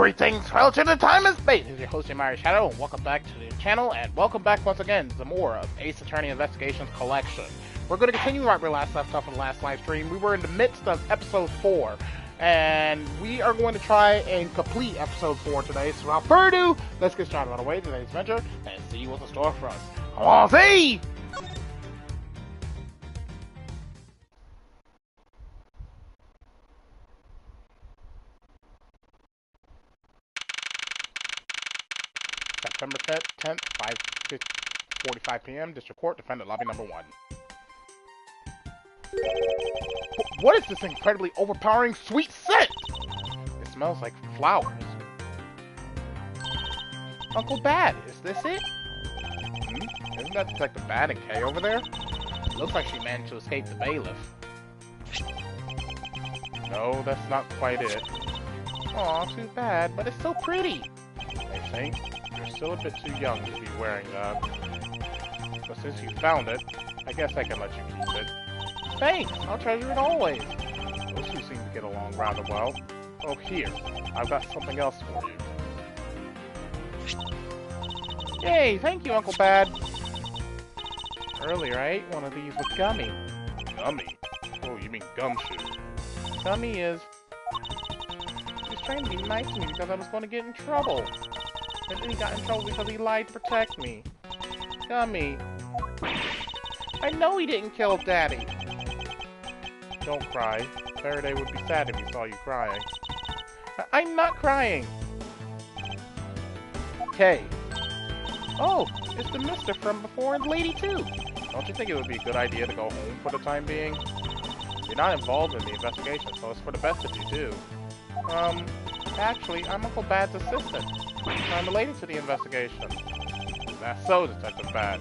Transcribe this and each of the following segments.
Greetings, fellow children of time and space. This is your host, TheAmariaShadow, and welcome back to the channel, and welcome back once again to more of Ace Attorney Investigations Collection. We're going to continue right where we last left off in the last live stream. We were in the midst of episode 4, and we are going to try and complete episode 4 today. So without further ado, let's get started on our way to today's adventure and see what's in store for us. Come on, see! September 10th, 5:45 p.m. District Court, Defendant Lobby Number 1. What is this incredibly overpowering sweet scent? It smells like flowers. Uncle Bad, is this it? Isn't that Detective Bad and Kay over there? It looks like she managed to escape the bailiff. No, that's not quite it. Aw, too bad, but it's so pretty. I think you're still a bit too young to be wearing that. But since you found it, I guess I can let you keep it. Thanks, I'll treasure it always. Those two seem to get along rather well. Oh, here, I've got something else for you. Yay, thank you, Uncle Bad. Earlier, I ate one of these with Gummy. Gummy? Oh, you mean Gumshoe. Gummy is... He's trying to be nice to me because I was going to get in trouble. And then he got in trouble because he lied to protect me. Gummy. I know he didn't kill Daddy. Don't cry. Faraday would be sad if he saw you crying. I'm not crying. Kay. Oh, it's the mister from before and Lady too. Don't you think it would be a good idea to go home for the time being? You're not involved in the investigation, so it's for the best if you do. Actually, I'm Uncle Bad's assistant. I'm related to the investigation. That's so, Detective Bad.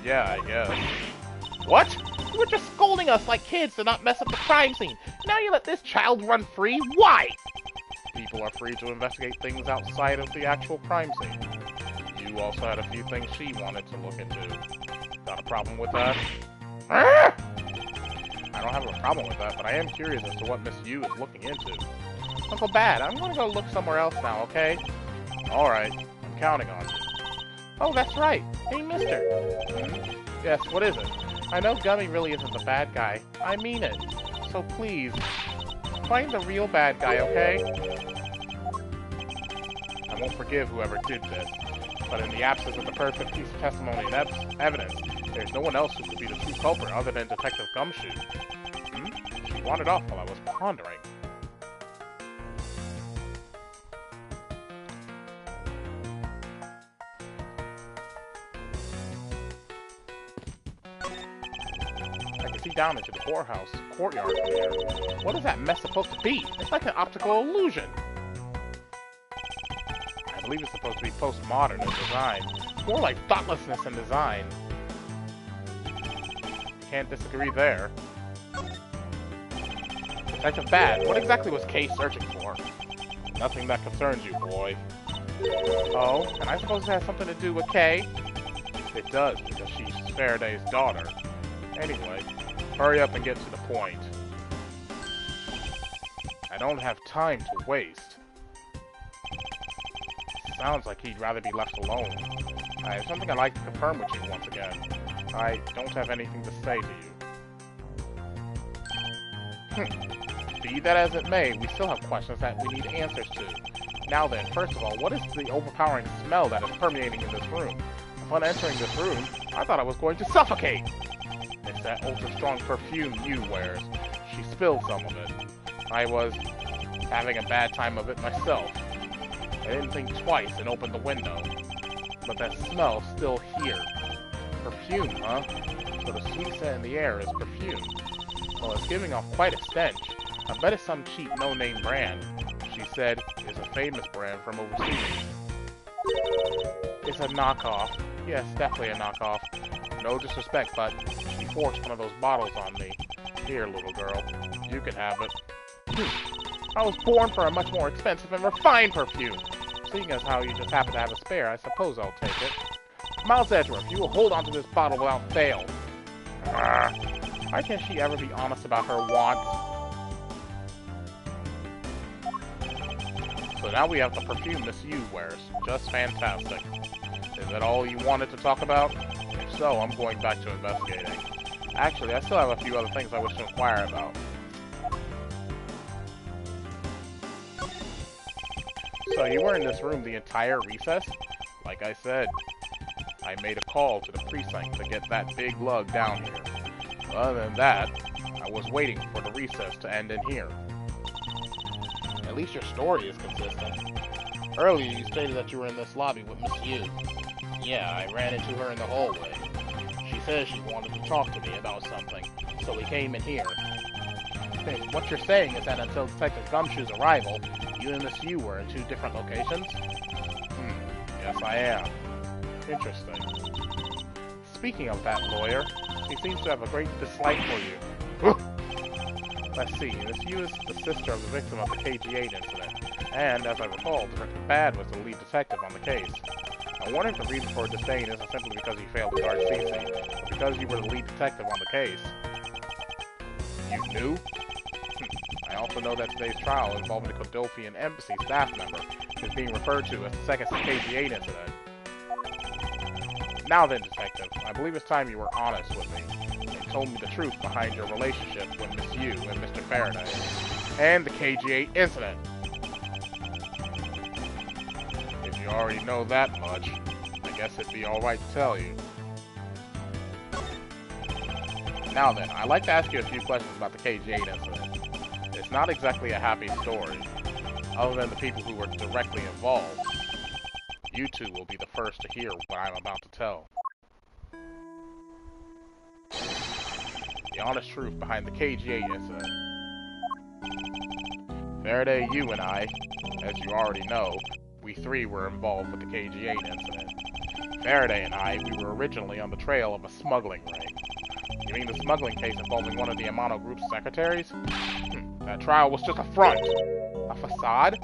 Yeah, I guess. What? You were just scolding us like kids to not mess up the crime scene. Now you let this child run free? Why? People are free to investigate things outside of the actual crime scene. You also had a few things she wanted to look into. Got a problem with that? I don't have a problem with that, but I am curious as to what Miss Yu is looking into. Uncle Bad, I'm gonna go look somewhere else now, okay? Alright, I'm counting on you. Oh, that's right. Hey, mister. Yes, what is it? I know Gummy really isn't the bad guy. I mean it. So please, find the real bad guy, okay? I won't forgive whoever did this, but in the absence of the perfect piece of testimony and evidence, there's no one else who could be the true culprit other than Detective Gumshoe. She wandered off while I was pondering. See down into the courthouse courtyard from here. What is that mess supposed to be? It's like an optical illusion. I believe it's supposed to be postmodern in design. More like thoughtlessness in design. Can't disagree there. Detective Bad, what exactly was Kay searching for? Nothing that concerns you, boy. Oh, and I suppose it has something to do with Kay? It does, because she's Faraday's daughter. Anyway, hurry up and get to the point. I don't have time to waste. Sounds like he'd rather be left alone. I have something I'd like to confirm with you once again. I don't have anything to say to you. Be that as it may, we still have questions that we need answers to. Now then, first of all, what is the overpowering smell that is permeating in this room? Upon entering this room, I thought I was going to suffocate! It's that ultra-strong perfume Yu wears. She spilled some of it. I was having a bad time of it myself. I didn't think twice and opened the window. But that smell's still here. Perfume, huh? So the sweet scent in the air is perfume. Well, it's giving off quite a stench. I bet it's some cheap no-name brand. She said it's a famous brand from overseas. It's a knockoff. Yes, definitely a knockoff. No disrespect, but she forced one of those bottles on me. Here, little girl. You can have it. I was born for a much more expensive and refined perfume. Seeing as how you just happen to have a spare, I suppose I'll take it. Miles Edgeworth, you will hold on to this bottle without fail. Why can't she ever be honest about her wants? So now we have the perfume Miss Yu wears. Just fantastic. Is that all you wanted to talk about? If so, I'm going back to investigating. Actually, I still have a few other things I wish to inquire about. So you were in this room the entire recess? Like I said, I made a call to the precinct to get that big lug down here. Other than that, I was waiting for the recess to end in here. At least your story is consistent. Earlier you stated that you were in this lobby with Miss Yu. Yeah, I ran into her in the hallway. She says she wanted to talk to me about something, so we came in here. What you're saying is that until Detective Gumshoe's arrival, you and Miss Yu were in two different locations? Yes I am. Interesting. Speaking of that lawyer, he seems to have a great dislike for you. Let's see, Miss Yu is the sister of the victim of the KG8 incident, and, as I recall, Detective Bad was the lead detective on the case. I wonder if the reason for her disdain isn't simply because you failed to guard Cece, but because you were the lead detective on the case. You knew? I also know that today's trial involving the Kodolphian Embassy staff member is being referred to as the second KG8 incident. Now then, Detective, I believe it's time you were honest with me and told me the truth behind your relationship with Miss Yu and Mr. Faraday, and the KG8 incident. If you already know that much, I guess it'd be alright to tell you. Now then, I'd like to ask you a few questions about the KG8 incident. It's not exactly a happy story, other than the people who were directly involved. You two will be the first to hear what I'm about to tell. The honest truth behind the KG8 incident. Faraday, you and I, as you already know, we three were involved with the KG8 incident. Faraday and I, we were originally on the trail of a smuggling ring. You mean the smuggling case involving one of the Amano Group's secretaries? That trial was just a front. A facade?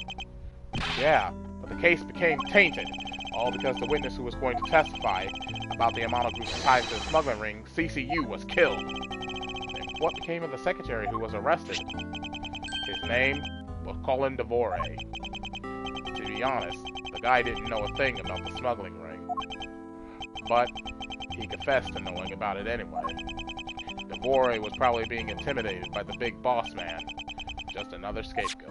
Yeah, but the case became tainted, all because the witness who was going to testify about the Amano Group's ties to the smuggling ring, CCU, was killed. And what became of the secretary who was arrested? His name was Colin Devore. To be honest, the guy didn't know a thing about the smuggling ring. But he confessed to knowing about it anyway. Devore was probably being intimidated by the big boss man. Just another scapegoat.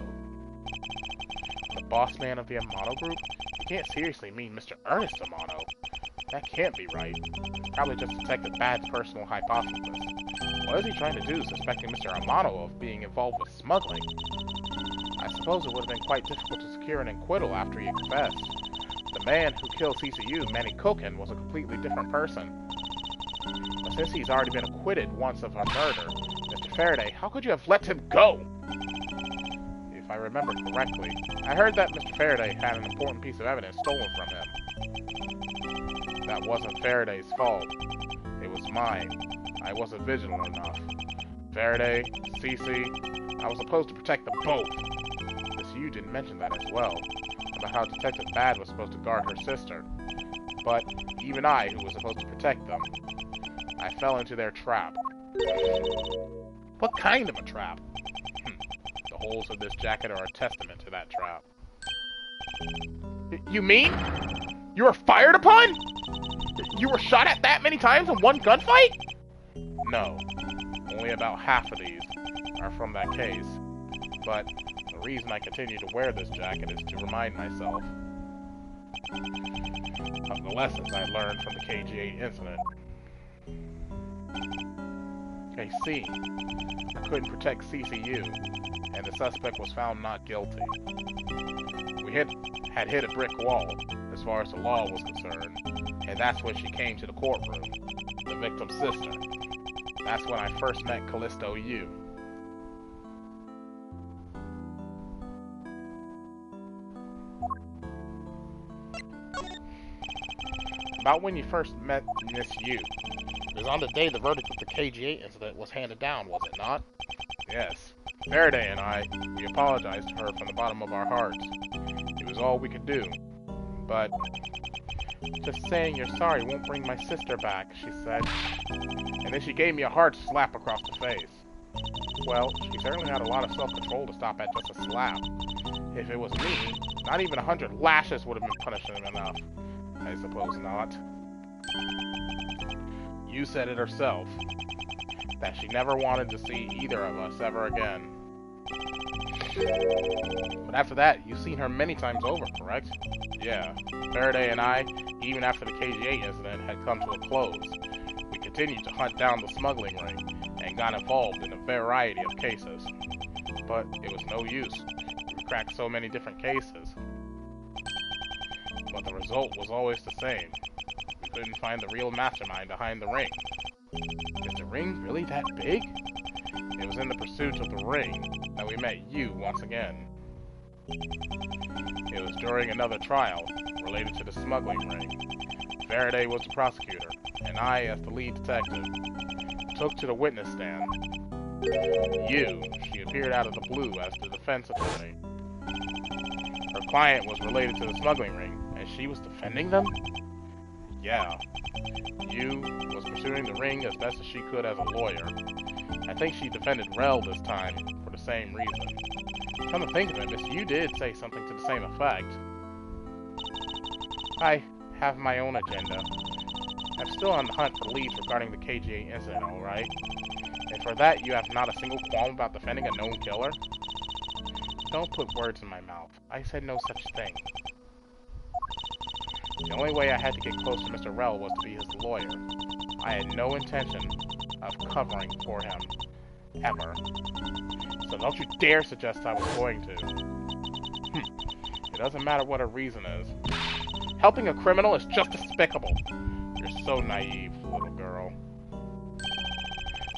The boss man of the Amano Group? You can't seriously mean Mr. Ernest Amano. That can't be right. It's probably just Detective Bad's personal hypothesis. What is he trying to do, suspecting Mr. Amano of being involved with smuggling? I suppose it would have been quite difficult to secure an acquittal after he confessed. The man who killed CCU, Manny Koken, was a completely different person. But since he's already been acquitted once of a murder, Mr. Faraday, how could you have let him go? If I remember correctly, I heard that Mr. Faraday had an important piece of evidence stolen from him. That wasn't Faraday's fault. It was mine. I wasn't vigilant enough. Faraday, Cece, I was supposed to protect them both. Miss Yu didn't mention that as well, about how Detective Bad was supposed to guard her sister. But even I, who was supposed to protect them, I fell into their trap. What kind of a trap? The holes of this jacket are a testament to that trap. You mean? You were fired upon? You were shot at that many times in one gunfight? No. Only about half of these are from that case. But the reason I continue to wear this jacket is to remind myself of the lessons I learned from the KG8 incident. I see. I couldn't protect CCU, and the suspect was found not guilty. We had hit a brick wall, as far as the law was concerned, and that's when she came to the courtroom, the victim's sister. That's when I first met Callisto Yu. About when you first met Miss Yu. It was on the day the verdict of the KG8 incident was handed down, was it not? Yes. Faraday and I, we apologized to her from the bottom of our hearts. It was all we could do. But just saying you're sorry won't bring my sister back, she said. And then she gave me a hard slap across the face. Well, she certainly had a lot of self-control to stop at just a slap. If it was me, not even 100 lashes would have been punishing enough. I suppose not. You said it herself, that she never wanted to see either of us ever again. But after that, you've seen her many times over, correct? Yeah. Faraday and I, even after the KG8 incident had come to a close, we continued to hunt down the smuggling ring and got involved in a variety of cases. But it was no use. We cracked so many different cases. But the result was always the same. We couldn't find the real mastermind behind the ring. Is the ring really that big? It was in the pursuit of the ring that we met you once again. It was during another trial related to the smuggling ring. Faraday was the prosecutor, and I, as the lead detective, took to the witness stand. She appeared out of the blue as the defense attorney. Her client was related to the smuggling ring, and she was defending them? Yeah. You was pursuing the ring as best as she could as a lawyer. I think she defended Rel this time for the same reason. Come to think of it, Miss, you did say something to the same effect. I have my own agenda. I'm still on the hunt for leads regarding the KGA incident, alright? And for that, you have not a single qualm about defending a known killer? Don't put words in my mouth. I said no such thing. The only way I had to get close to Mr. Rel was to be his lawyer. I had no intention of covering for him, ever. So don't you dare suggest I was going to. It doesn't matter what her reason is. Helping a criminal is just despicable. You're so naive, little girl.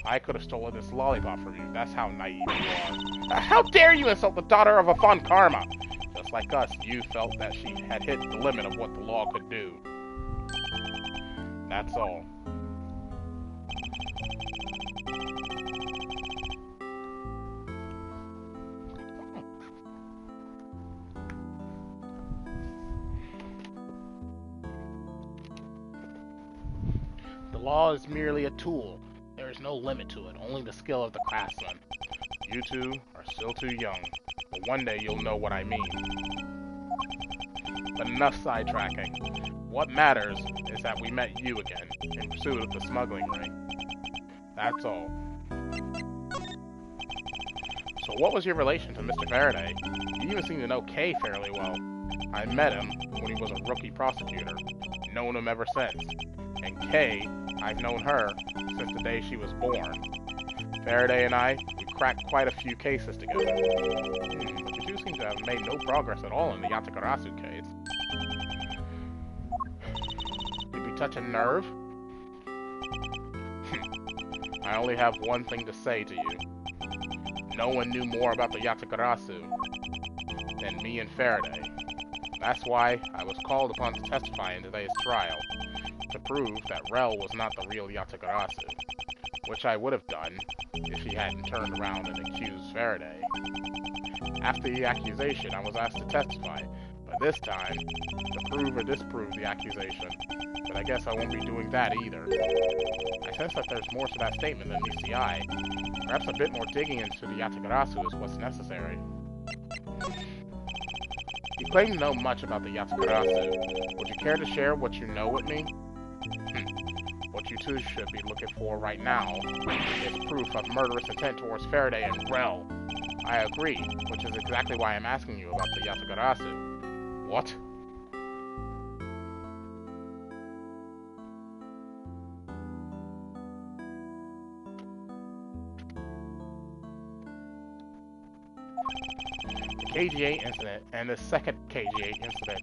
I could have stolen this lollipop from you. That's how naive you are. How dare you insult the daughter of a Von Karma? Just like us, you felt that she had hit the limit of what the law could do. That's all. The law is merely a tool. There is no limit to it, only the skill of the craftsman. You two are still too young, but one day you'll know what I mean. But enough sidetracking. What matters is that we met you again, in pursuit of the smuggling ring. That's all. So what was your relation to Mr. Faraday? You even seem to know Kay fairly well. I met him when he was a rookie prosecutor. Known him ever since. And Kay, I've known her since the day she was born. Faraday and I, we cracked quite a few cases together. But you two seem to have made no progress at all in the Yatakarasu case. Did we touch a nerve? I only have one thing to say to you. No one knew more about the Yatakarasu than me and Faraday. That's why I was called upon to testify in today's trial, to prove that Rel was not the real Yatakarasu, which I would have done if he hadn't turned around and accused Faraday. After the accusation, I was asked to testify, but this time, to prove or disprove the accusation. But I guess I won't be doing that either. I sense that there's more to that statement than meets the eye. Perhaps a bit more digging into the Yatakarasu is what's necessary. You claim to know much about the Yatakarasu. Would you care to share what you know with me? What you two should be looking for right now is proof of murderous intent towards Faraday and Rel. I agree, which is exactly why I'm asking you about the Yatakarasu. What? The KG8 incident and the second KG8 incident.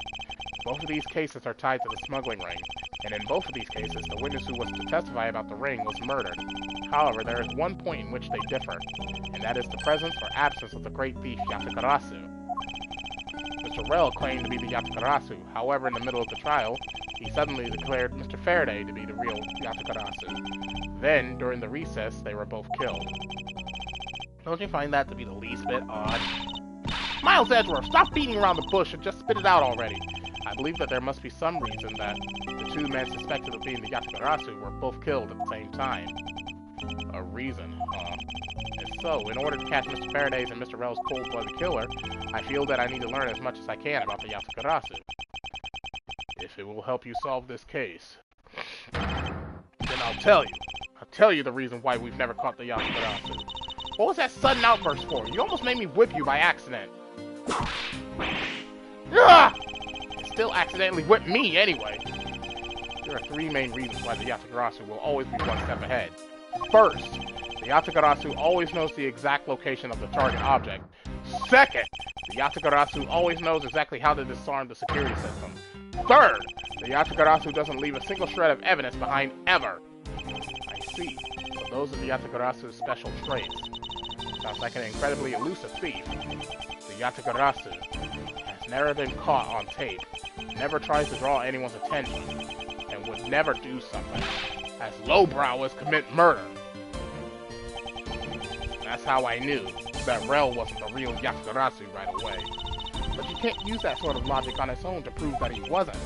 Both of these cases are tied to the smuggling ring, and in both of these cases, the witness who was to testify about the ring was murdered. However, there is one point in which they differ, and that is the presence or absence of the great thief Yatakarasu. Mr. Rel claimed to be the Yatakarasu, however, in the middle of the trial, he suddenly declared Mr. Faraday to be the real Yatakarasu. Then, during the recess, they were both killed. Don't you find that to be the least bit odd? Miles Edgeworth, stop beating around the bush and just spit it out already. I believe that there must be some reason that the two men suspected of being the Yatakarasu were both killed at the same time. A reason, huh? If So, in order to catch Mr. Faraday's and Mr. Rel's cold-blooded killer, I feel that I need to learn as much as I can about the Yatagarasu. If it will help you solve this case, then I'll tell you. I'll tell you the reason why we've never caught the Yatagarasu. What was that sudden outburst for? You almost made me whip you by accident. Ah! You still accidentally whipped me anyway. There are three main reasons why the Yatagarasu will always be one step ahead. First, the Yatagarasu always knows the exact location of the target object. Second, the Yatagarasu always knows exactly how to disarm the security system. Third, the Yatagarasu doesn't leave a single shred of evidence behind ever. I see. So those are the Yatagarasu's special traits. Sounds like an incredibly elusive thief. The Yatagarasu has never been caught on tape, never tries to draw anyone's attention, and would never do something as lowbrow as commit murder. That's how I knew that Rel wasn't the real Yatagarasu right away. But you can't use that sort of logic on its own to prove that he wasn't.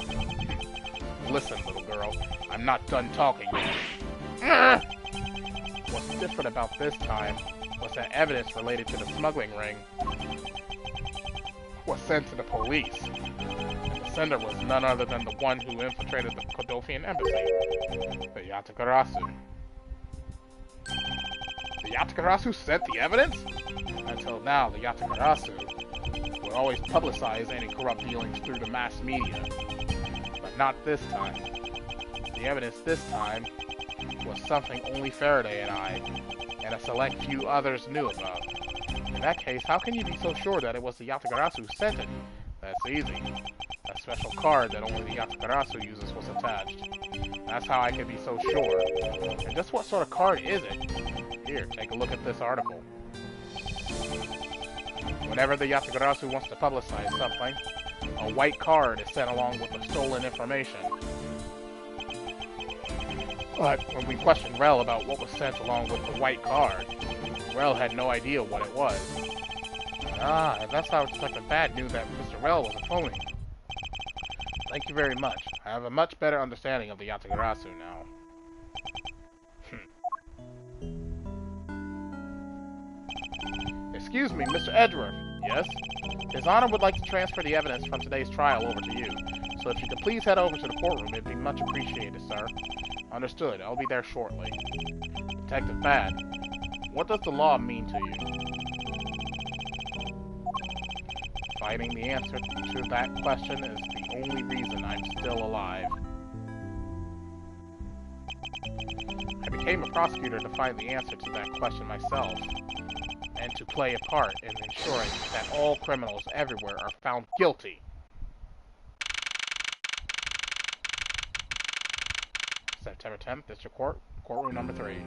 Listen, little girl, I'm not done talking yet. What's different about this time was that evidence related to the smuggling ring was sent to the police. And the sender was none other than the one who infiltrated the Kodofian embassy, the Yatagarasu. The Yatagarasu sent the evidence? Until now, the Yatagarasu would always publicize any corrupt dealings through the mass media. But not this time. The evidence this time was something only Faraday and I, and a select few others knew about. In that case, how can you be so sure that it was the Yatagarasu who sent it? That's easy. A special card that only the Yatagarasu uses was attached. That's how I can be so sure. And just what sort of card is it? Here, take a look at this article. Whenever the Yatagarasu wants to publicize something, a white card is sent along with the stolen information. But when we questioned Rel about what was sent along with the white card, Rel had no idea what it was. Ah, and that's how Detective Bad knew that Mr. Rel was a phony. Thank you very much. I have a much better understanding of the Yatagarasu now. Excuse me, Mr. Edgeworth. Yes? His Honor would like to transfer the evidence from today's trial over to you. So if you could please head over to the courtroom, it'd be much appreciated, sir. Understood. I'll be there shortly. Detective Bad, what does the law mean to you? Finding the answer to that question is the only reason I'm still alive. I became a prosecutor to find the answer to that question myself, and to play a part in ensuring that all criminals everywhere are found guilty. September 10th, District Court, Courtroom number 3.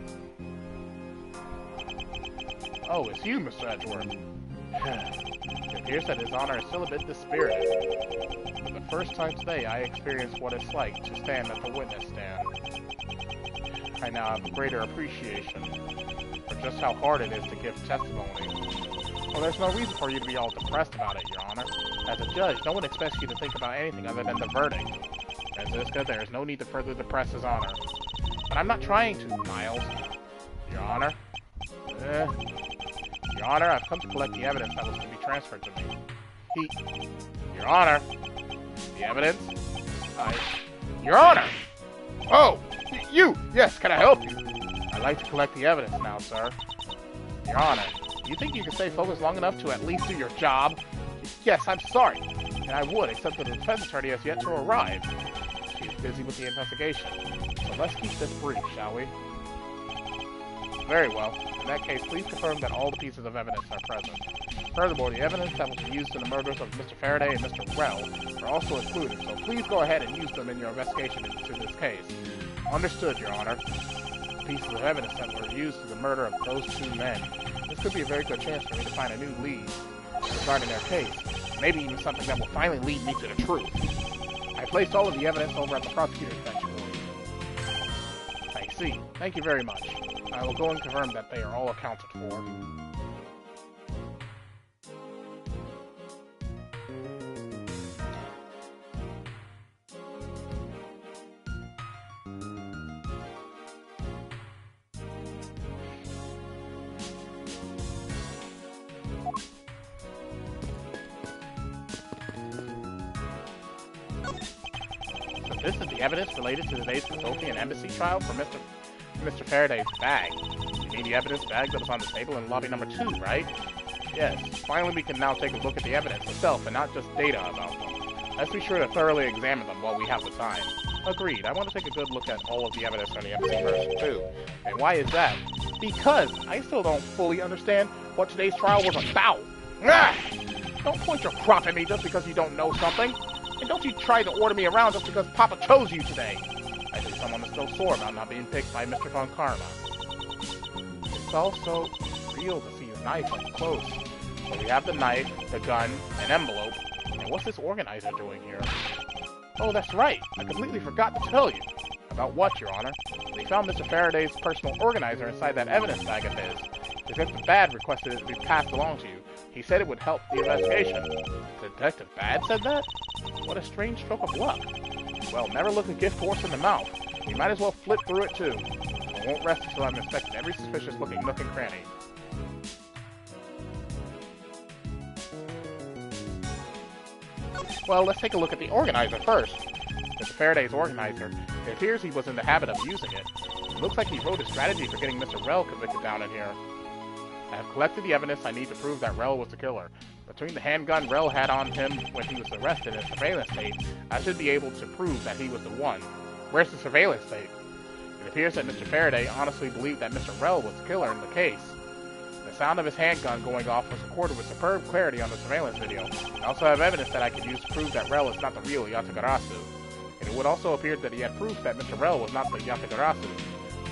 Oh, it's you, Mr. Edgeworth. It appears that His Honor is still a bit dispirited. For the first time today, I experienced what it's like to stand at the witness stand. I now have a greater appreciation for just how hard it is to give testimony. Well, there's no reason for you to be all depressed about it, Your Honor. As a judge, no one expects you to think about anything other than the verdict. Francisca, there is no need to further depress His Honor. But I'm not trying to, Miles. Your Honor? Your Honor, I've come to collect the evidence that was to be transferred to me. Your Honor? The evidence? Your Honor! Oh! You! Yes, can I help you? I'd like to collect the evidence now, sir. Your Honor, do you think you can stay focused long enough to at least do your job? Yes, I'm sorry. And I would, except that the defense attorney has yet to arrive. She is busy with the investigation. So let's keep this brief, shall we? Very well. In that case, please confirm that all the pieces of evidence are present. Furthermore, the evidence that was used in the murders of Mr. Faraday and Mr. Rel are also included, so please go ahead and use them in your investigation into this case. Understood, Your Honor. The pieces of evidence that were used in the murder of those two men. This could be a very good chance for me to find a new lead regarding their case. Maybe even something that will finally lead me to the truth. I placed all of the evidence over at the prosecutor's bench for you. I see. Thank you very much. I will go and confirm that they are all accounted for. This is the evidence related to today's Kotopian embassy trial for Mr. Faraday's bag. You mean the evidence bag that was on the table in lobby number 2, right? Yes. Finally, we can now take a look at the evidence itself and not just data about them. Let's be sure to thoroughly examine them while we have the time. Agreed. I want to take a good look at all of the evidence on the embassy first, too. And why is that? Because I still don't fully understand what today's trial was about. Ah! Don't point your crop at me just because you don't know something. And don't you try to order me around just because Papa chose you today. I think someone is still sore about not being picked by Mr. Von Karma. It's also real to see his knife up close. So we have the knife, the gun, an envelope, and what's this organizer doing here? Oh, that's right. I completely forgot to tell you. About what, Your Honor? They found Mr. Faraday's personal organizer inside that evidence bag of his. Detective Bad requested it to be passed along to you. He said it would help the investigation. Detective Bad said that? What a strange stroke of luck. Well, never look a gift horse in the mouth. You might as well flip through it too. I won't rest until I've inspected every suspicious-looking nook and cranny. Well, let's take a look at the organizer first. Mr. Faraday's organizer. It appears he was in the habit of using it. It looks like he wrote a strategy for getting Mr. Rel convicted down in here. I have collected the evidence I need to prove that Rel was the killer. Between the handgun Rel had on him when he was arrested and surveillance tape, I should be able to prove that he was the one. Where's the surveillance tape? It appears that Mr. Faraday honestly believed that Mr. Rel was the killer in the case. The sound of his handgun going off was recorded with superb clarity on the surveillance video. I also have evidence that I can use to prove that Rel is not the real Yatagarasu. And it would also appear that he had proof that Mr. Rel was not the Yatagarasu.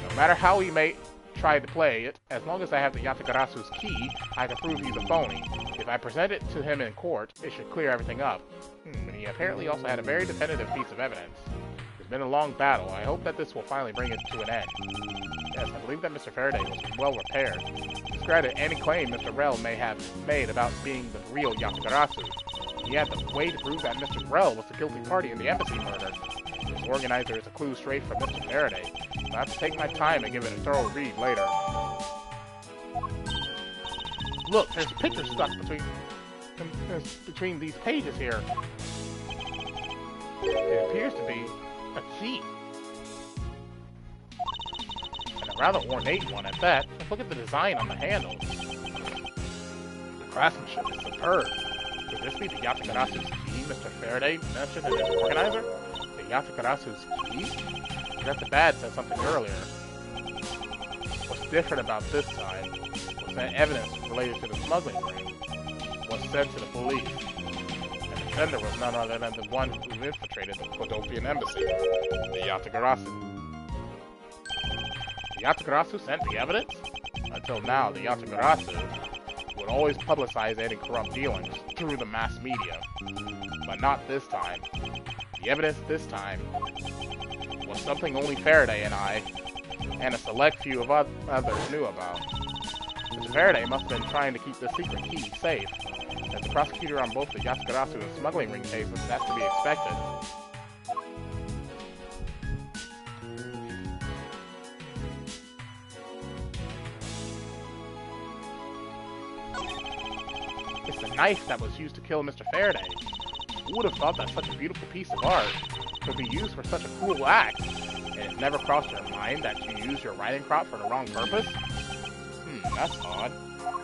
No matter how he may try to play it, as long as I have the Yatagarasu's key, I can prove he's a phony. If I present it to him in court, it should clear everything up. And he apparently also had a very definitive piece of evidence. It's been a long battle. I hope that this will finally bring it to an end. Yes, I believe that Mr. Faraday was well repaired. Discredit any claim Mr. Rel may have made about being the real Yatagarasu. He had the way to prove that Mr. Rel was the guilty party in the embassy murder. His organizer is a clue straight from Mr. Faraday. I'll have to take my time and give it a thorough read later. Look, there's a picture stuck between these pages here. It appears to be a key. And a rather ornate one at that. Just look at the design on the handle. The craftsmanship is superb. Could this be the Yatagarasu's key Mr. Faraday mentioned in his organizer? The Yatagarasu's key? Detective Bad said something earlier. What's different about this time was that evidence related to the smuggling ring was sent to the police. And the sender was none other than the one who infiltrated the Kotopian embassy, the Yatagarasu. The Yatagarasu sent the evidence? Until now, the Yatagarasu would always publicize any corrupt dealings through the mass media. But not this time. The evidence this time was something only Faraday and I, and a select few of others knew about. Mr. Faraday must have been trying to keep this secret key safe. As the prosecutor on both the Yatagarasu and smuggling ring cases, that's to be expected. It's the knife that was used to kill Mr. Faraday. Who would have thought that such a beautiful piece of art could be used for such a cruel act? And it's never crossed your mind that you used your riding crop for the wrong purpose? That's odd.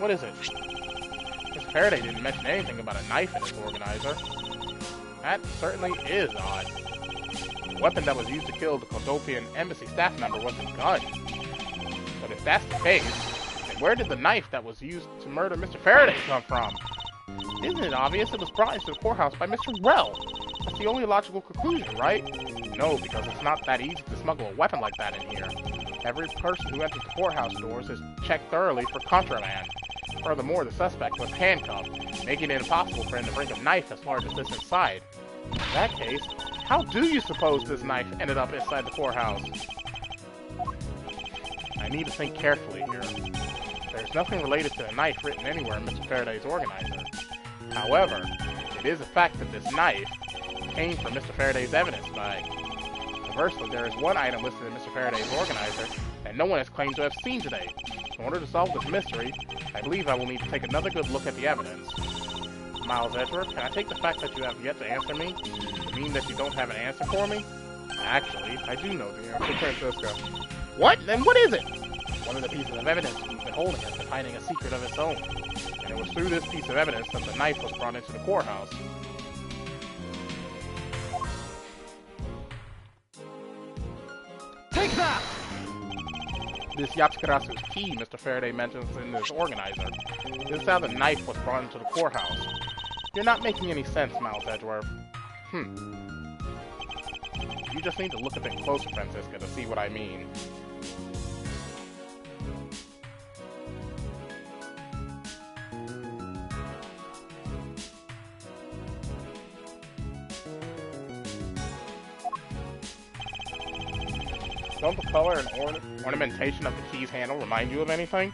What is it? Mr. Faraday didn't mention anything about a knife in his organizer. That certainly is odd. The weapon that was used to kill the Kotopian embassy staff member was a gun. But if that's the case, then where did the knife that was used to murder Mr. Faraday come from? Isn't it obvious it was brought into the courthouse by Mr. Rel? That's the only logical conclusion, right? No, because it's not that easy to smuggle a weapon like that in here. Every person who enters the courthouse doors is checked thoroughly for contraband. Furthermore, the suspect was handcuffed, making it impossible for him to bring a knife as large as this inside. In that case, how do you suppose this knife ended up inside the courthouse? I need to think carefully here. There's nothing related to the knife written anywhere in Mr. Faraday's organizer. However, it is a fact that this knife came from Mr. Faraday's evidence bag. Conversely, there is one item listed in Mr. Faraday's organizer that no one has claimed to have seen today. So in order to solve this mystery, I believe I will need to take another good look at the evidence. Miles Edgeworth, can I take the fact that you have yet to answer me to mean that you don't have an answer for me? Actually, I do know the answer, Francisco. What? Then what is it? One of the pieces of evidence we've been holding has been hiding a secret of its own. And it was through this piece of evidence that the knife was brought into the courthouse. Take that! This Yatsukarasu's key Mr. Faraday mentions in his organizer. This is how the knife was brought into the courthouse. You're not making any sense, Miles Edgeworth. You just need to look a bit closer, Francisca, to see what I mean. Don't the color and ornamentation of the key's handle remind you of anything?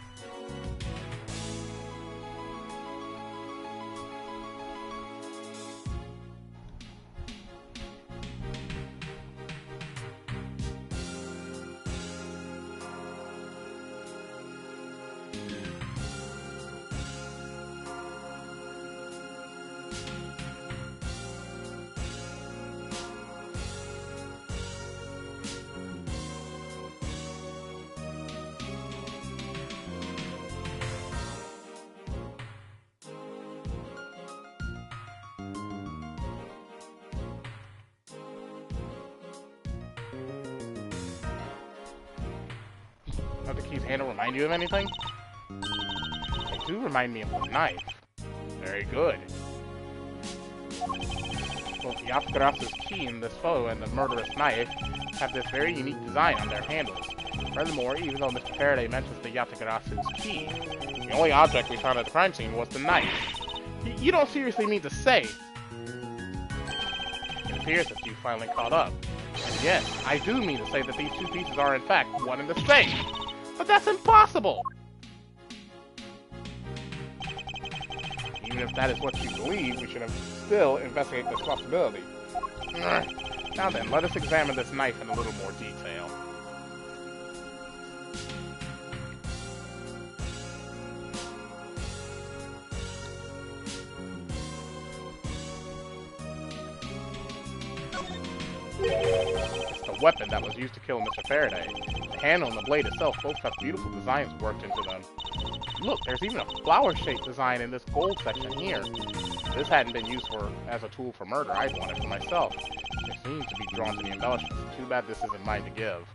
Does the key's handle remind you of anything? They do remind me of the knife. Very good. Both the Yatsukarasu's key in this photo and the murderous knife have this very unique design on their handles. Furthermore, even though Mr. Faraday mentions the Yatsukarasu's key, the only object we found at the crime scene was the knife. You don't seriously mean to say... It appears that you finally caught up. And yes, I do mean to say that these two pieces are in fact one and the same. But that's impossible! Even if that is what you believe, we should still investigate this possibility. Now then, let us examine this knife in a little more detail. It's the weapon that was used to kill Mr. Faraday. The handle and the blade itself both have beautiful designs worked into them. Look, there's even a flower-shaped design in this gold section here. If this hadn't been used as a tool for murder, I'd want it for myself. It seems to be drawn to the embellishments. Too bad this isn't mine to give.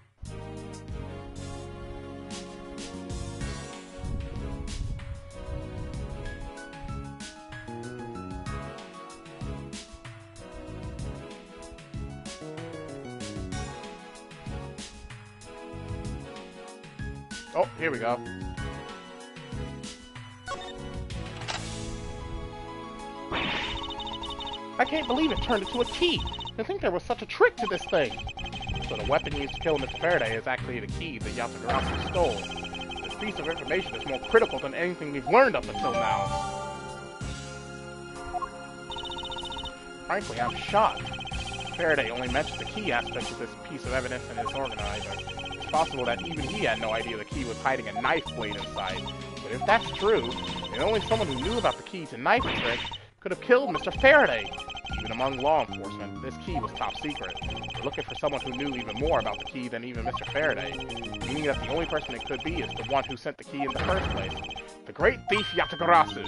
Oh, here we go. I can't believe it turned into a key. I think there was such a trick to this thing. So the weapon used to kill Mr. Faraday is actually the key that Yatsukarasa stole. This piece of information is more critical than anything we've learned up until now. Frankly, I'm shocked. Faraday only mentioned the key aspect of this piece of evidence in his organizer. It's possible that even he had no idea the key was hiding a knife blade inside. But if that's true, then only someone who knew about the key to knife trick could have killed Mr. Faraday. Even among law enforcement, this key was top secret. We're looking for someone who knew even more about the key than even Mr. Faraday, meaning that the only person it could be is the one who sent the key in the first place, the great thief Yatagarasu.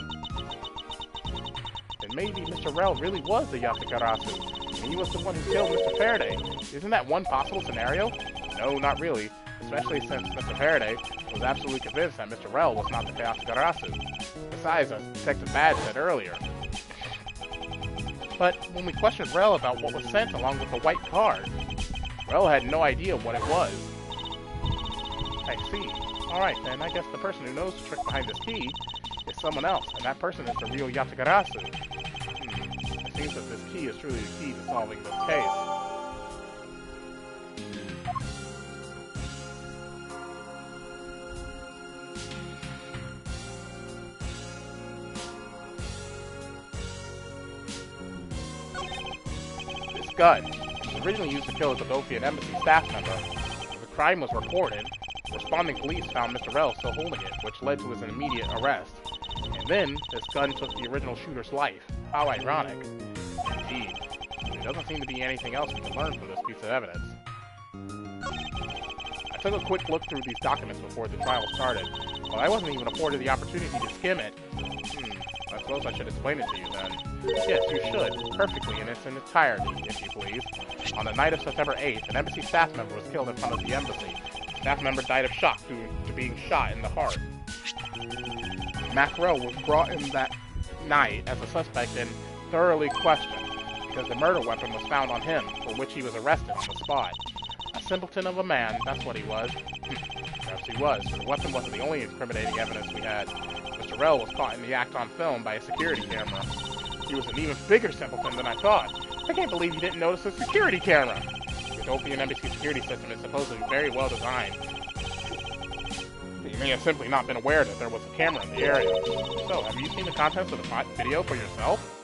Then maybe Mr. Rel really was the Yatagarasu, and he was the one who killed Mr. Faraday. Isn't that one possible scenario? No, not really, especially since Mr. Faraday was absolutely convinced that Mr. Rel was not the Yatagarasu. Besides, as Detective Bad said earlier. But when we questioned Rel about what was sent along with the white card, Rel had no idea what it was. I see. Alright then, I guess the person who knows the trick behind this key is someone else, and that person is the real Yatagarasu. It seems that this key is truly the key to solving this case. Gun. It was originally used to kill a Godolphian embassy staff member. As the crime was reported, responding police found Mr. Rel still holding it, which led to his immediate arrest. And then, this gun took the original shooter's life. How ironic. Indeed. There doesn't seem to be anything else we can learn from this piece of evidence. I took a quick look through these documents before the trial started, but I wasn't even afforded the opportunity to skim it. I suppose I should explain it to you then. Yes, you should. Perfectly in its entirety, if you please. On the night of September 8th, an embassy staff member was killed in front of the embassy. The staff member died of shock due to being shot in the heart. Mackerel was brought in that night as a suspect and thoroughly questioned, because the murder weapon was found on him, for which he was arrested on the spot. A simpleton of a man, that's what he was. Perhaps he was, but the weapon wasn't the only incriminating evidence we had. Mr. Rell was caught in the act on film by a security camera. He was an even bigger simpleton than I thought. I can't believe he didn't notice the security camera. The Ethiopian embassy security system is supposedly very well designed. He may have simply not been aware that there was a camera in the area. So, have you seen the contents of the video for yourself?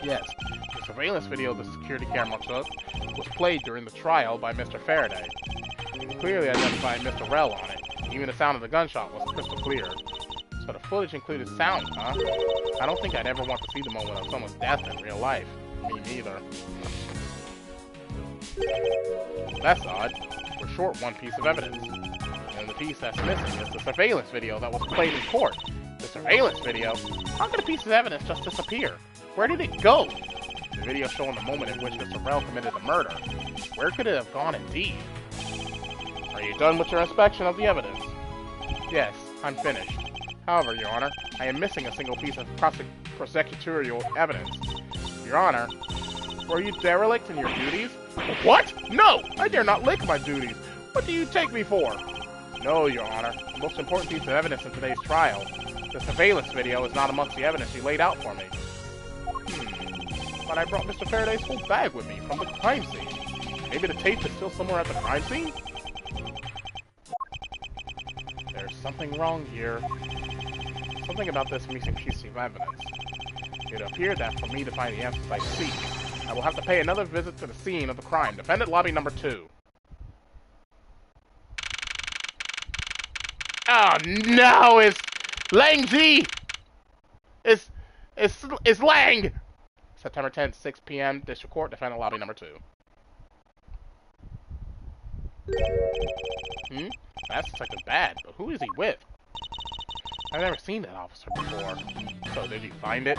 Yes. The surveillance video the security camera took was played during the trial by Mr. Faraday. You can clearly identify Mr. Rell on it. Even the sound of the gunshot was crystal clear. So the footage included sound, huh? I don't think I'd ever want to see the moment of someone's death in real life. Me neither. That's odd. We're short one piece of evidence. And the piece that's missing is the surveillance video that was played in court. The surveillance video? How could a piece of evidence just disappear? Where did it go? The video showing the moment in which Mr. Rell committed the murder. Where could it have gone indeed? Are you done with your inspection of the evidence? Yes, I'm finished. However, Your Honor, I am missing a single piece of prosecutorial evidence. Your Honor, were you derelict in your duties? What? No! I dare not lick my duties! What do you take me for? No, Your Honor. The most important piece of evidence in today's trial. The surveillance video is not amongst the evidence you laid out for me. But I brought Mr. Faraday's whole bag with me from the crime scene. Maybe the tape is still somewhere at the crime scene? There's something wrong here. Something about this missing piece of evidence. It appeared that for me to find the answers I seek, I will have to pay another visit to the scene of the crime. Defendant lobby number 2. Oh no, it's Lang Z! It's Lang! September 10th, 6 p.m. District Court, defendant lobby number 2. That's Detective Bad, but who is he with? I've never seen that officer before. So, did you find it?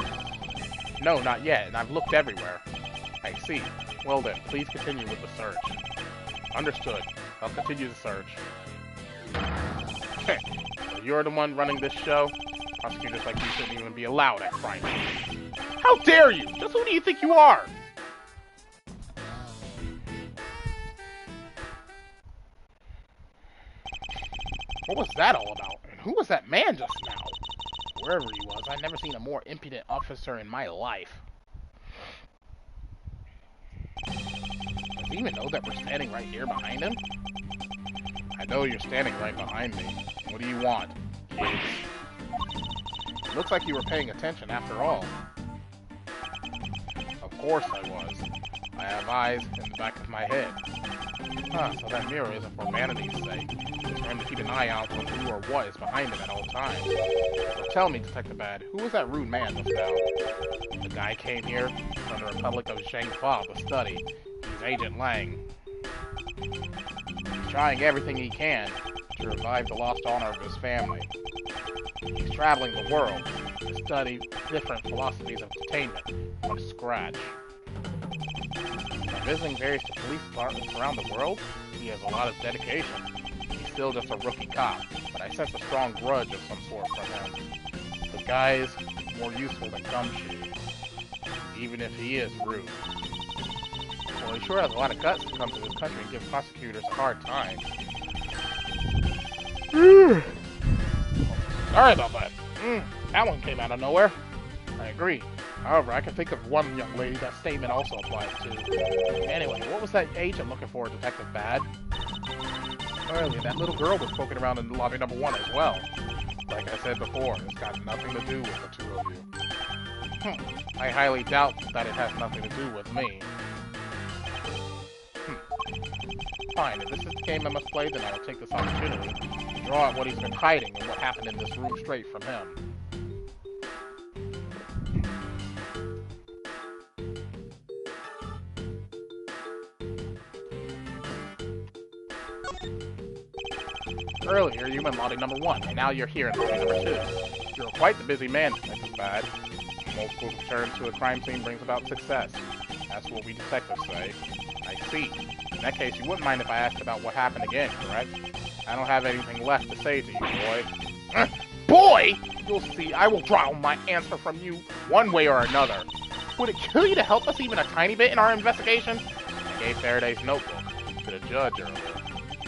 No, not yet, and I've looked everywhere. I see. Well then, please continue with the search. Understood. I'll continue the search. So you're the one running this show? Prosecutors like you shouldn't even be allowed at crime scenes. How dare you! Just who do you think you are? What was that all about? And who was that man just now? Wherever he was, I've never seen a more impudent officer in my life. Does he even know that we're standing right here behind him? I know you're standing right behind me. What do you want, kids? It looks like you were paying attention after all. Of course I was. I have eyes in the back of my head. So that mirror isn't for vanity's sake. It's for him to keep an eye out on who or what is behind him at all times. So tell me, Detective Bad, who was that rude man just now? The guy came here from the Republic of Shangfa to study. He's Agent Lang. He's trying everything he can to revive the lost honor of his family. He's traveling the world to study different philosophies of detainment from scratch. By visiting various police departments around the world, he has a lot of dedication. He's still just a rookie cop, but I sense a strong grudge of some sort from him. The guy is more useful than Gumshoe, even if he is rude. Well, he sure has a lot of guts to come to this country and give prosecutors a hard time. Sorry about that. That one came out of nowhere. I agree. However, I can think of one young lady that statement also applies to. Anyway, what was that agent looking for, Detective Bad? Earlier, that little girl was poking around in lobby number 1 as well. Like I said before, it's got nothing to do with the two of you. I highly doubt that it has nothing to do with me. Fine, if this is the game I must play, then I will take this opportunity to draw out what he's been hiding and what happened in this room straight from him. Earlier, you were in lobby number 1, and now you're here in lobby number 2. You're quite the busy man, Detective Bad. Multiple returns to a crime scene brings about success. That's what we detectives say. I see. In that case, you wouldn't mind if I asked about what happened again, correct? I don't have anything left to say to you, boy. Boy! You'll see, I will draw my answer from you one way or another. Would it kill you to help us even a tiny bit in our investigation? I gave Faraday's notebook to the judge earlier.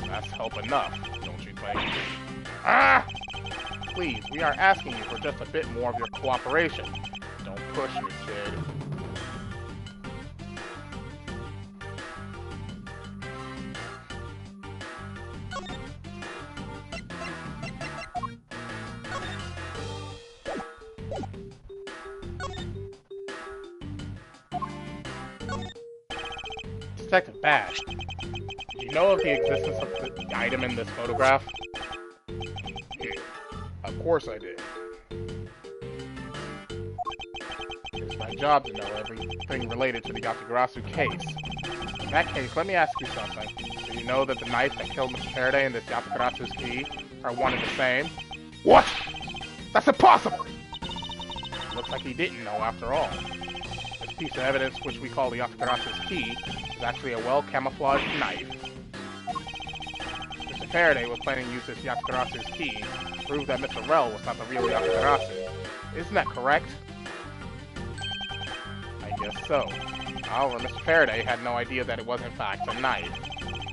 That's help enough, don't you think? Please, we are asking you for just a bit more of your cooperation. Don't push me, kid. Detective Bad, do you know of the existence of the item in this photograph? Of course I did. It's my job to know everything related to the Yatagarasu case. In that case, let me ask you something. Do you know that the knife that killed Mr. Faraday and this Yatagarasu's key are one and the same? What? That's impossible! Looks like he didn't know after all. This piece of evidence, which we call the Yatagarasu's key, is actually a well-camouflaged knife. Mr. Faraday was planning to use this Yatagarasu's key to prove that Mr. Rel was not the real Yatagarasu. Isn't that correct? I guess so. However, Mr. Faraday had no idea that it was in fact a knife.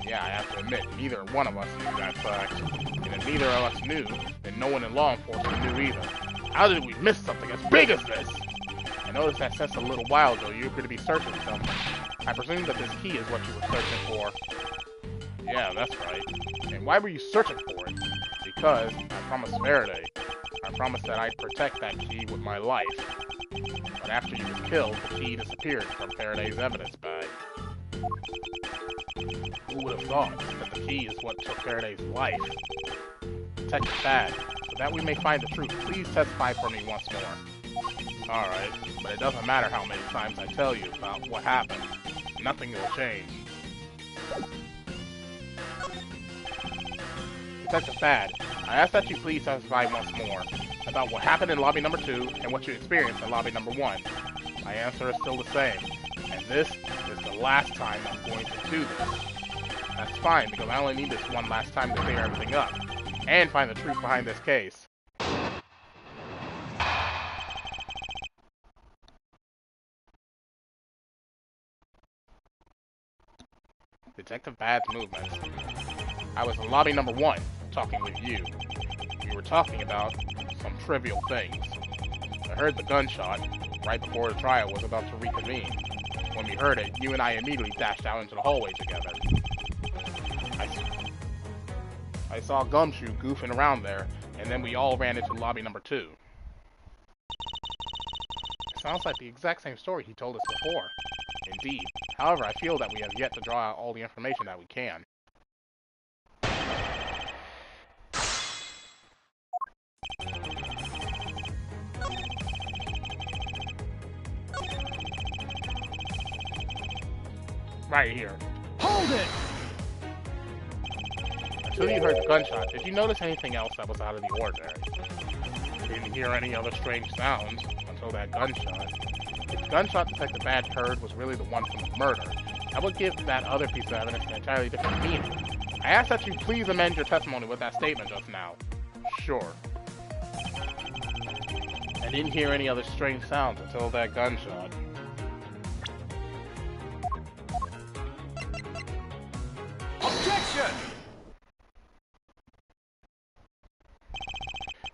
Yeah, I have to admit, neither one of us knew that fact. And if neither of us knew, then no one in law enforcement knew either. How did we miss something as big as this? I noticed that since a little while ago you appear to be searching for something. I presume that this key is what you were searching for. Yeah, that's right. And why were you searching for it? Because I promised Faraday. I promised that I'd protect that key with my life. But after you was killed, the key disappeared from Faraday's evidence bag. Who would have thought that the key is what took Faraday's life? Detective Bad, so that we may find the truth, please testify for me once more. Alright, but it doesn't matter how many times I tell you about what happened. Nothing will change. Detective Bad, I ask that you please testify once more about what happened in lobby number 2 and what you experienced in lobby number 1. My answer is still the same, and this is the last time I'm going to do this. That's fine, because I only need this one last time to clear everything up, and find the truth behind this case. Detective Bad's movements. I was in lobby number 1, talking with you. We were talking about some trivial things. I heard the gunshot right before the trial was about to reconvene. When we heard it, you and I immediately dashed out into the hallway together. I saw Gumshoe goofing around there, and then we all ran into lobby number 2. It sounds like the exact same story he told us before. Indeed. However, I feel that we have yet to draw out all the information that we can. Right here. Hold it! Until you heard the gunshot, did you notice anything else that was out of the ordinary? You didn't hear any other strange sounds until that gunshot. If the gunshot Detective Bad heard was really the one from the murder, that would give that other piece of evidence an entirely different meaning. I ask that you please amend your testimony with that statement just now. Sure. I didn't hear any other strange sounds until that gunshot. Objection!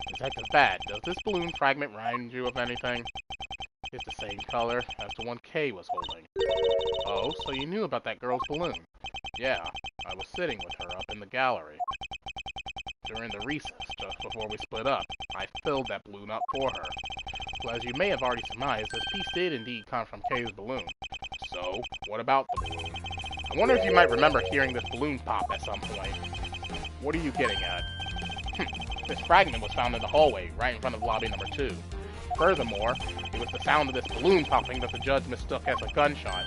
Detective Bad, does this balloon fragment remind you of anything? It's the same color as the one Kay was holding. Oh, so you knew about that girl's balloon? Yeah, I was sitting with her up in the gallery. During the recess, just before we split up, I filled that balloon up for her. Well, as you may have already surmised, this piece did indeed come from Kay's balloon. So, what about the balloon? I wonder if you might remember hearing this balloon pop at some point. What are you getting at? This fragment was found in the hallway, right in front of lobby number 2. Furthermore, it was the sound of this balloon popping that the judge mistook as a gunshot.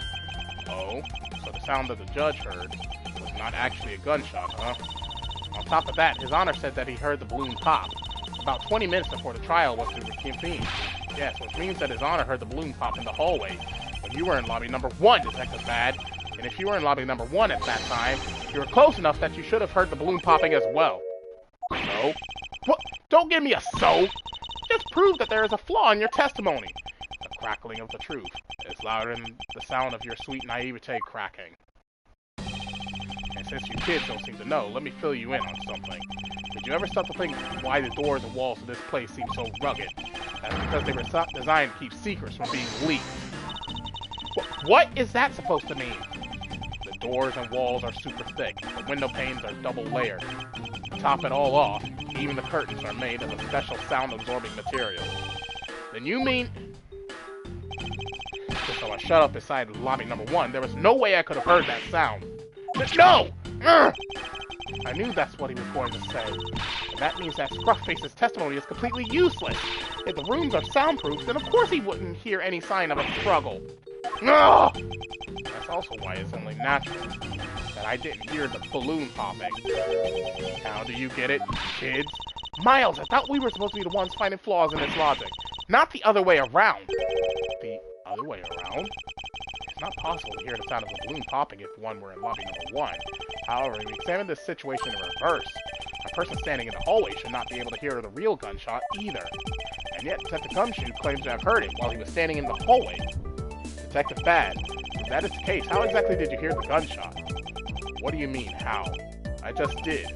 Oh, so the sound that the judge heard was not actually a gunshot, huh? On top of that, His Honor said that he heard the balloon pop about 20 minutes before the trial was to be convened. Yes, which means that His Honor heard the balloon pop in the hallway when you were in lobby number 1, Detective Bad. And if you were in lobby number 1 at that time, you were close enough that you should have heard the balloon popping as well. So? What? Don't give me a so! Just prove that there is a flaw in your testimony. The crackling of the truth is louder than the sound of your sweet naivete cracking. And since you kids don't seem to know, let me fill you in on something. Did you ever stop to think why the doors and walls of this place seem so rugged? That's because they were designed to keep secrets from being leaked. What is that supposed to mean? The doors and walls are super thick. The window panes are double layered. To top it all off, even the curtains are made of a special sound-absorbing material. Then you mean... So I shut up inside lobby number 1. There was no way I could have heard that sound. No! I knew that's what he was going to say. And that means that Scruffface's testimony is completely useless. If the rooms are soundproof, then of course he wouldn't hear any sign of a struggle. No! That's also why it's only natural that I didn't hear the balloon popping. Now do you get it, kids? Miles, I thought we were supposed to be the ones finding flaws in this logic, not the other way around. The other way around? It's not possible to hear the sound of a balloon popping if one were in lobby number 1. However, if we examine this situation in reverse, a person standing in the hallway should not be able to hear the real gunshot either. And yet, Detective Gumshoe claims to have heard it while he was standing in the hallway. Detective Bad, if that is the case, how exactly did you hear the gunshot? What do you mean, how? I just did.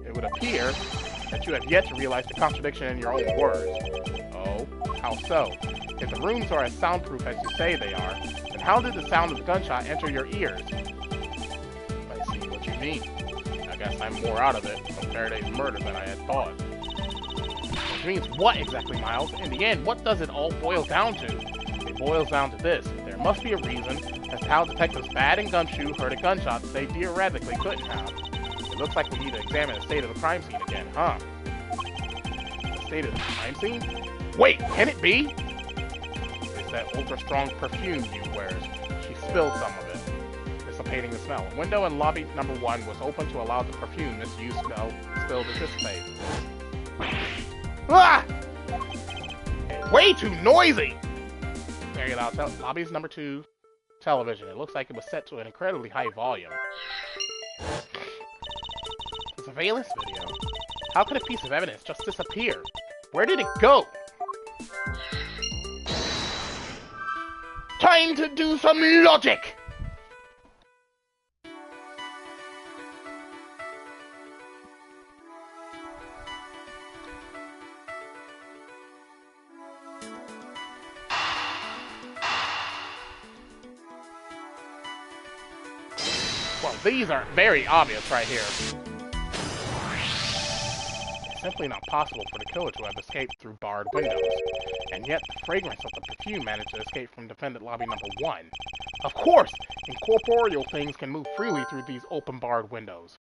It would appear that you have yet to realize the contradiction in your own words. Oh, how so? If the rooms are as soundproof as you say they are, then how did the sound of the gunshot enter your ears? I see what you mean. I guess I'm more out of it from Faraday's murder than I had thought. Which means what exactly, Miles? In the end, what does it all boil down to? It boils down to this. There must be a reason as to how Detectives Bad and Gumshoe heard a gunshot that they theoretically couldn't have. It looks like we need to examine the state of the crime scene again, huh? The state of the crime scene? Wait, can it be? It's that ultra-strong perfume you wears. She spilled some of it, dissipating the smell. A window in lobby number 1 was open to allow the perfume this used spill to dissipate. Ah! Way too noisy! Very loud. Lobby's number 2 television. It looks like it was set to an incredibly high volume. The surveillance video. How could a piece of evidence just disappear? Where did it go? Time to do some logic! Well, these are very obvious right here. It's simply not possible for the killer to have escaped through barred windows, and yet the fragrance of the perfume managed to escape from defendant lobby number 1. Of course, incorporeal things can move freely through these open barred windows.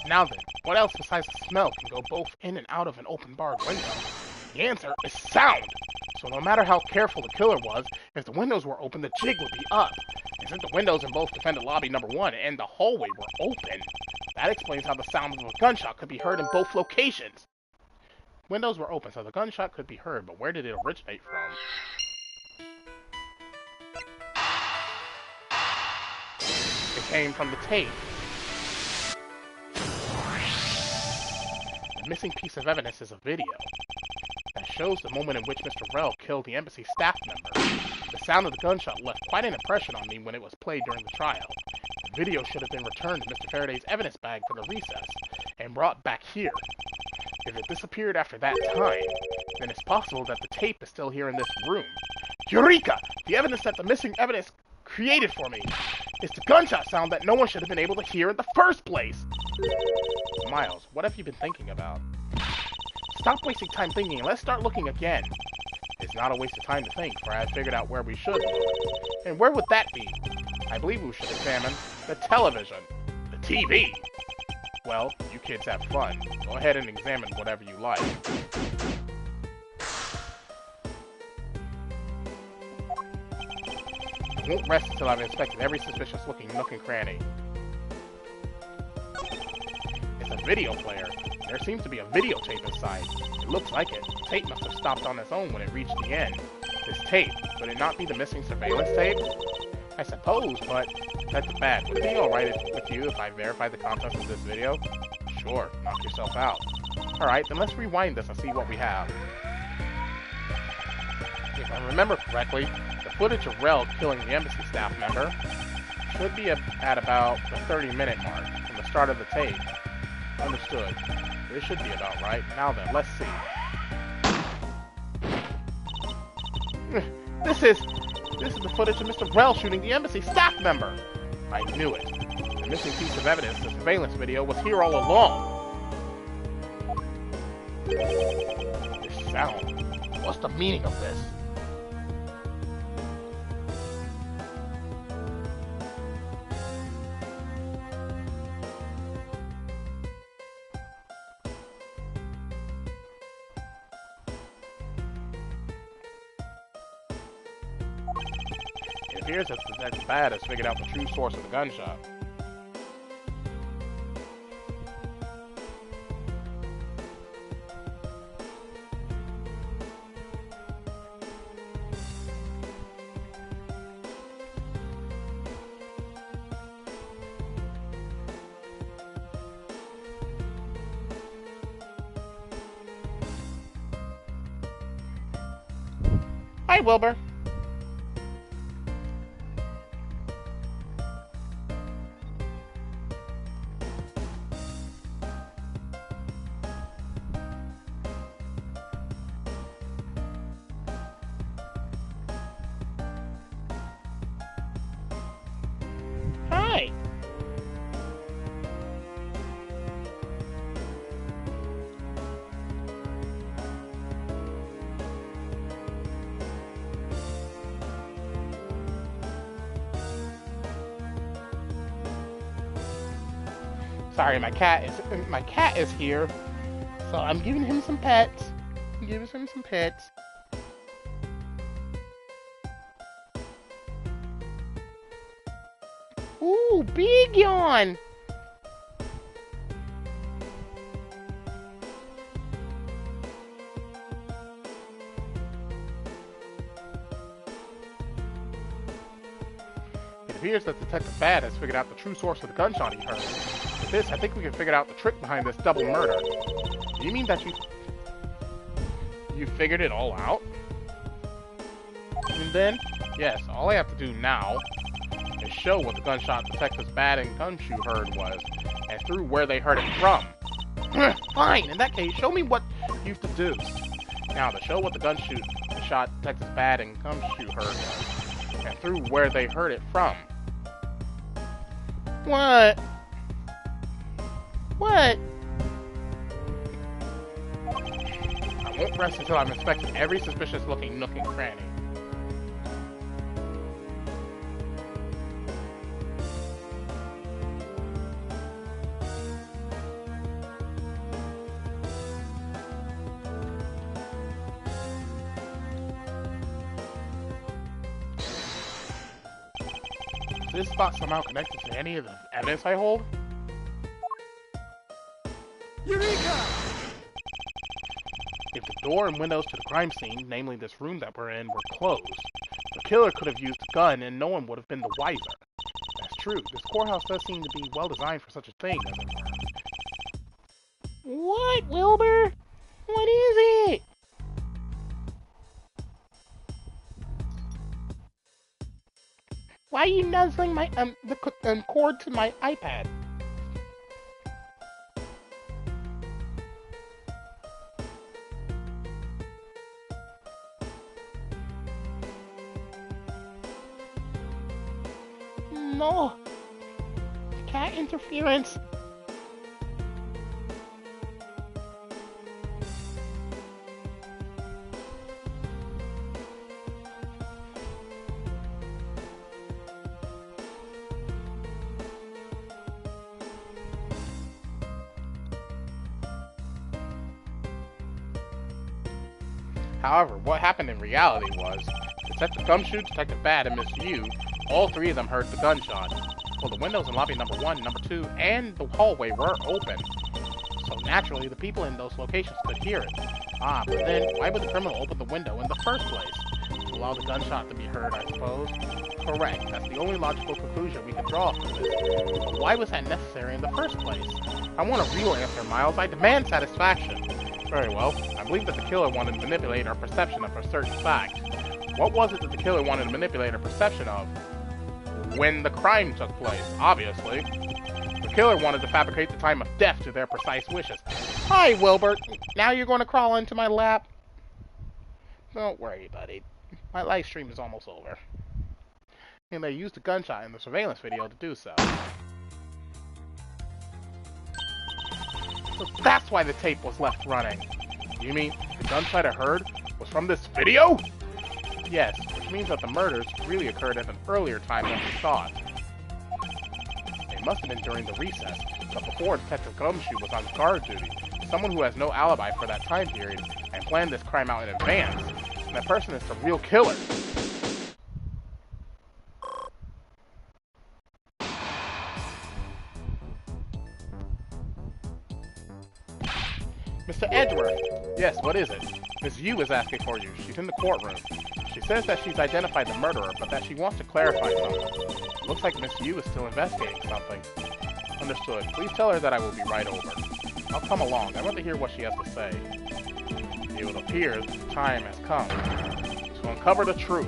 Now then, what else besides the smell can go both in and out of an open barred window? The answer is sound! So no matter how careful the killer was, if the windows were open, the jig would be up. And since the windows in both defendant lobby number 1 and the hallway were open, that explains how the sound of a gunshot could be heard in both locations. Windows were open, so the gunshot could be heard, but where did it originate from? It came from the tape. The missing piece of evidence is a video that shows the moment in which Mr. Rell killed the embassy staff member. The sound of the gunshot left quite an impression on me when it was played during the trial. The video should have been returned to Mr. Faraday's evidence bag for the recess and brought back here. If it disappeared after that time, then it's possible that the tape is still here in this room. Eureka! The evidence that the missing evidence created for me is the gunshot sound that no one should have been able to hear in the first place! Miles, what have you been thinking about? Stop wasting time thinking and let's start looking again. It's not a waste of time to think, for I have figured out where we should look. And where would that be? I believe we should examine the television. The TV! Well, you kids have fun. Go ahead and examine whatever you like. I won't rest until I've inspected every suspicious-looking nook and cranny. It's a video player. There seems to be a videotape inside. It looks like it. The tape must have stopped on its own when it reached the end. This tape, could it not be the missing surveillance tape? I suppose, but that's bad. Would it be alright with you if I verified the contents of this video? Sure, knock yourself out. Alright, then let's rewind this and see what we have. If I remember correctly, the footage of Rel killing the embassy staff member should be at about the 30-minute mark from the start of the tape. Understood. This should be about right. Now then, let's see. This is the footage of Mr. Rel shooting the embassy staff member! I knew it. The missing piece of evidence, the surveillance video, was here all along. This sound. What's the meaning of this? It appears that Detective Bad has figured out the true source of the gunshot. Hi, Wilbur. Hi. Sorry, my cat is here, so I'm giving him some pets. Ooh, big yawn. It appears that Detective Bad has figured out the true source of the gunshot he heard. With this, I think we can figure out the trick behind this double murder. Do you mean that you figured it all out? And then, yes, all I have to do now is show what the gunshot Detectives Bad and Gumshoe heard was, and through where they heard it from. Fine, in that case, show me what you've deduced. Now, to show what the gunshot Detectives Bad and Gumshoe heard was, and through where they heard it from. What? What? I won't rest until I've inspected every suspicious-looking nook and cranny. Is this spot somehow connected to any of the evidence I hold? Eureka! If the door and windows to the crime scene, namely this room that we're in, were closed, the killer could have used a gun and no one would have been the wiser. That's true. This courthouse does seem to be well designed for such a thing, doesn't it? What, Wilbur? What is it? Why are you nuzzling my the cord to my iPad? No! Cat interference! However, what happened in reality was, Detective Gumshoe, Detective Bad, and Miss Yu, all three of them heard the gunshot. Well, the windows in lobby number 1, number 2, and the hallway were open. So naturally, the people in those locations could hear it. Ah, but then, why would the criminal open the window in the first place? To allow the gunshot to be heard, I suppose. Correct, that's the only logical conclusion we can draw from this. But why was that necessary in the first place? I want a real answer, Miles. I demand satisfaction. Very well. I believe that the killer wanted to manipulate our perception of a certain fact. What was it that the killer wanted to manipulate our perception of? When the crime took place, obviously. The killer wanted to fabricate the time of death to their precise wishes. Hi, Wilbert. Now you're going to crawl into my lap? Don't worry, buddy. My live stream is almost over. And they used a gunshot in the surveillance video to do so. So that's why the tape was left running. You mean the gunshot I heard was from this video? Yes, which means that the murders really occurred at an earlier time than we thought. It must have been during the recess, but before Detective Gumshoe was on guard duty. Someone who has no alibi for that time period and planned this crime out in advance. And that person is the real killer. Mr. Edgeworth! Yes, what is it? Miss Yu is asking for you. She's in the courtroom. She says that she's identified the murderer, but that she wants to clarify something. Looks like Miss Yu is still investigating something. Understood. Please tell her that I will be right over. I'll come along. I want to hear what she has to say. It appears the time has come to uncover the truth.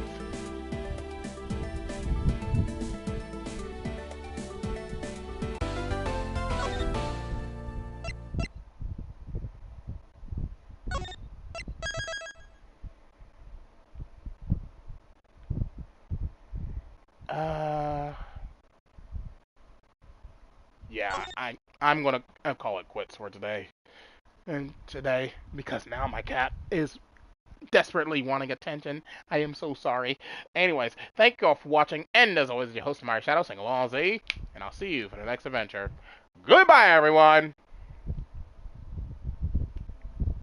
Yeah, I'm gonna call it quits for today. And today, because now my cat is desperately wanting attention. I am so sorry. Anyways, thank you all for watching, and as always, your host, TheAmariaShadow, saying along Z, and I'll see you for the next adventure. Goodbye, everyone!